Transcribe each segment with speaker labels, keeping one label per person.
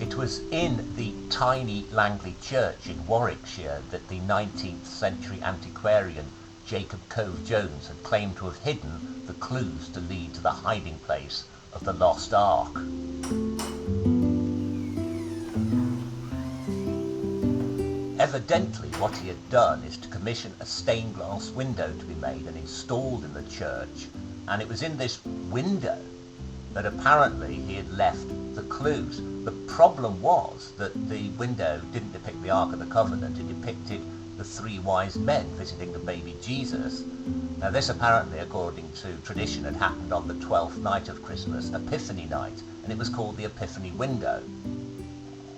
Speaker 1: It was in the tiny Langley Church in Warwickshire that the 19th century antiquarian Jacob Cove-Jones had claimed to have hidden the clues to lead to the hiding place of the Lost Ark. Evidently what he had done is to commission a stained glass window to be made and installed in the church, and it was in this window that apparently he had left the clues. The problem was that the window didn't depict the Ark of the Covenant, it depicted the three wise men visiting the baby Jesus. Now this apparently, according to tradition, had happened on the 12th night of Christmas, Epiphany night, and it was called the Epiphany window.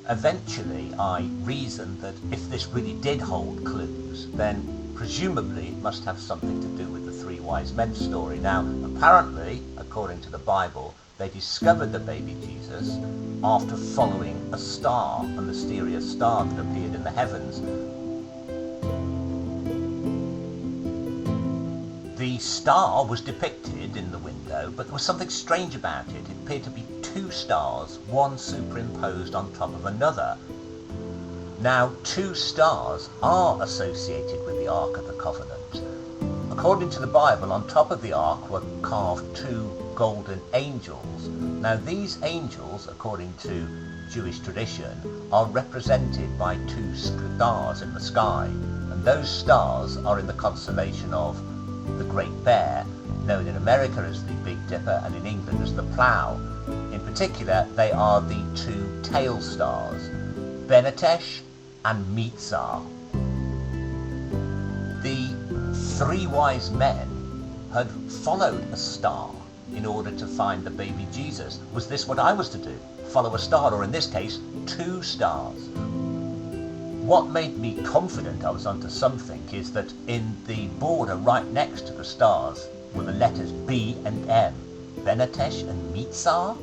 Speaker 1: Eventually I reasoned that if this really did hold clues, then presumably it must have something to do with the three wise men story. Now apparently, according to the Bible, they discovered the baby Jesus after following a star, a mysterious star that appeared in the heavens. The star was depicted in the window, but there was something strange about it. It appeared to be two stars, one superimposed on top of another. Now, two stars are associated with the Ark of the Covenant. According to the Bible, on top of the Ark were carved two golden angels. Now, these angels, according to Jewish tradition, are represented by two stars in the sky, and those stars are in the constellation of the Great Bear, known in America as the Big Dipper and in England as the Plough. In particular, they are the two tail stars, Benetesh and Mitzar. The three wise men had followed a star in order to find the baby Jesus. Was this what I was to do? Follow a star, or in this case, two stars? What made me confident I was onto something is that in the border right next to the stars were the letters B and M, Benetesh and Mitzar.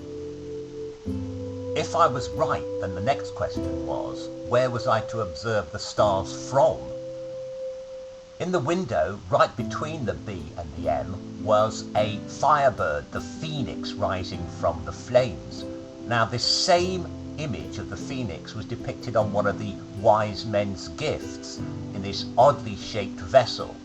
Speaker 1: If I was right, then the next question was, where was I to observe the stars from? In the window, right between the B and the M, was a firebird, the phoenix rising from the flames. Now this same image of the phoenix was depicted on one of the wise men's gifts in this oddly shaped vessel.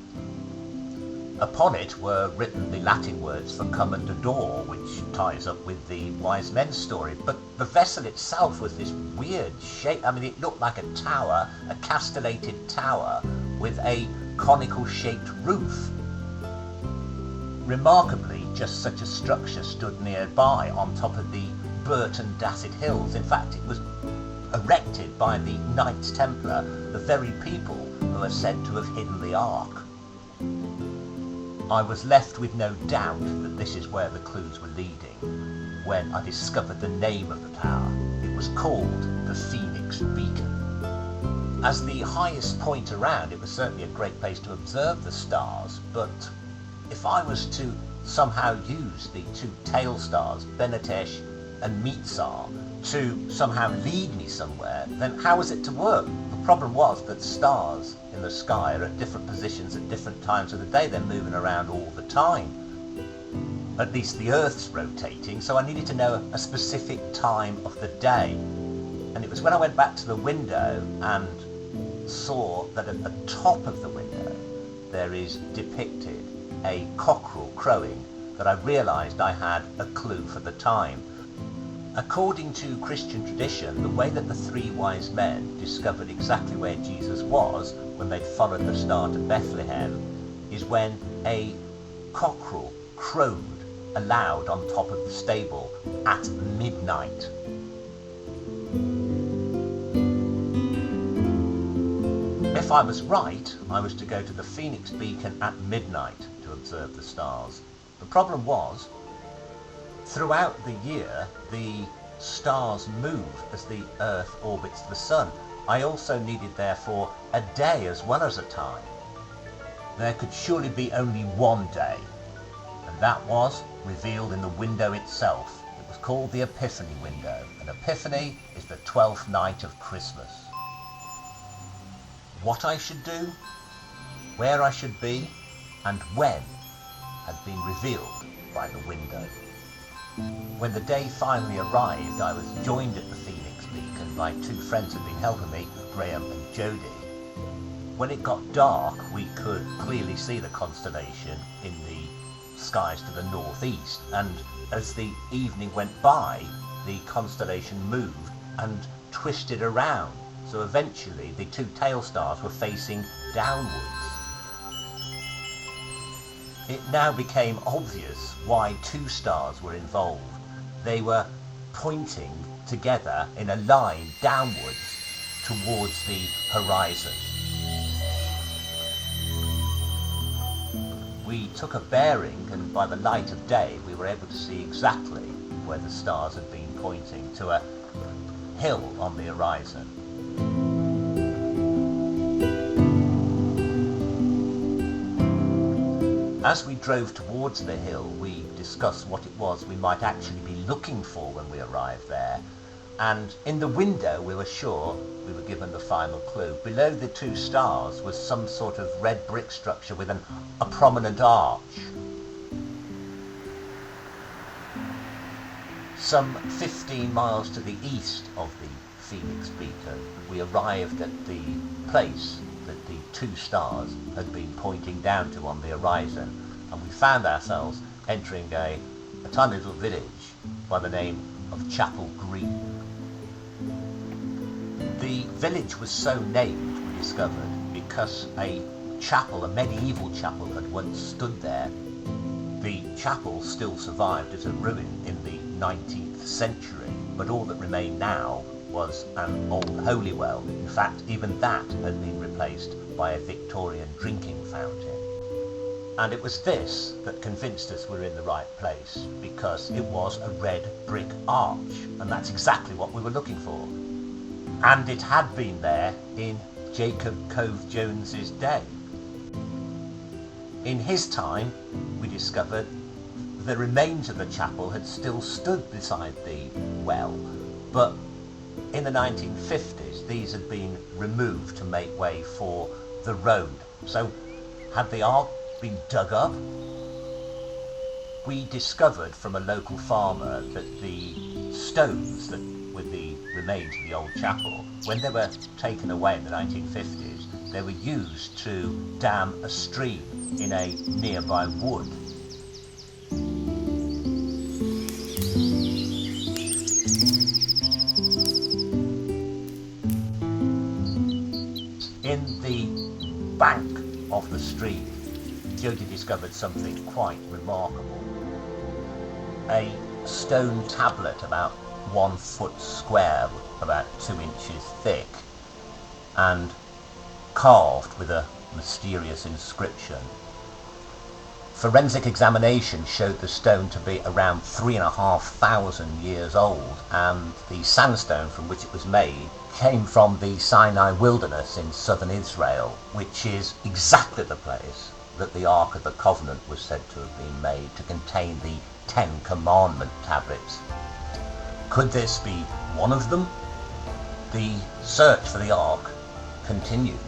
Speaker 1: Upon it were written the Latin words for come and adore, which ties up with the wise men's story, but the vessel itself was this weird shape. I mean, it looked like a tower, a castellated tower with a conical shaped roof. Remarkably, just such a structure stood nearby on top of the Burton Dasset Hills. In fact, it was erected by the Knights Templar, the very people who are said to have hidden the Ark. I was left with no doubt that this is where the clues were leading when I discovered the name of the tower. It was called the Phoenix Beacon. As the highest point around, it was certainly a great place to observe the stars, but if I was to somehow use the two tail stars, Benetesh and Mitzar, to somehow lead me somewhere, then how was it to work? The problem was that stars in the sky are at different positions at different times of the day. They're moving around all the time. At least the Earth's rotating, so I needed to know a specific time of the day. And it was when I went back to the window and saw that at the top of the window there is depicted a cockerel crowing that I realised I had a clue for the time. According to Christian tradition, the way that the three wise men discovered exactly where Jesus was when they'd followed the star to Bethlehem is when a cockerel crowed aloud on top of the stable at midnight. If I was right, I was to go to the Phoenix Beacon at midnight to observe the stars. The problem was, throughout the year, the stars move as the Earth orbits the Sun. I also needed, therefore, a day as well as a time. There could surely be only one day, and that was revealed in the window itself. It was called the Epiphany window, and Epiphany is the 12th night of Christmas. What I should do, where I should be, and when had been revealed by the window. When the day finally arrived, I was joined at the Phoenix Beacon my two friends had been helping me, Graham and Jody. When it got dark, we could clearly see the constellation in the skies to the northeast, and as the evening went by, the constellation moved and twisted around, so eventually the two tail stars were facing downwards. It now became obvious why two stars were involved. They were pointing together in a line downwards towards the horizon. We took a bearing, and by the light of day we were able to see exactly where the stars had been pointing, to a hill on the horizon. As we drove towards the hill, we discussed what it was we might actually be looking for when we arrived there. And in the window, we were sure we were given the final clue. Below the two stars was some sort of red brick structure with a prominent arch. Some 15 miles to the east of the Phoenix beacon, we arrived at the place that the two stars had been pointing down to on the horizon, and we found ourselves entering a tiny little village by the name of Chapel Green. The village was so named, we discovered, because a chapel, a medieval chapel, had once stood there. The chapel still survived as a ruin in the 19th century, but all that remained now was an old holy well. In fact, even that had been replaced by a Victorian drinking fountain. And it was this that convinced us we were in the right place, because it was a red brick arch, and that's exactly what we were looking for. And it had been there in Jacob Cove-Jones's day. In his time, we discovered, the remains of the chapel had still stood beside the well, but in the 1950s these had been removed to make way for the road. So had the ark been dug up? We discovered from a local farmer that the stones that with the remains of the old chapel, when they were taken away in the 1950s, they were used to dam a stream in a nearby wood. In the bank of the stream, Jody discovered something quite remarkable. A stone tablet about 1 foot square, about 2 inches thick, and carved with a mysterious inscription. Forensic examination showed the stone to be around 3,500 years old, and the sandstone from which it was made came from the Sinai wilderness in southern Israel, which is exactly the place that the Ark of the Covenant was said to have been made, to contain the 10 Commandment tablets. Could this be one of them? The search for the Ark continues.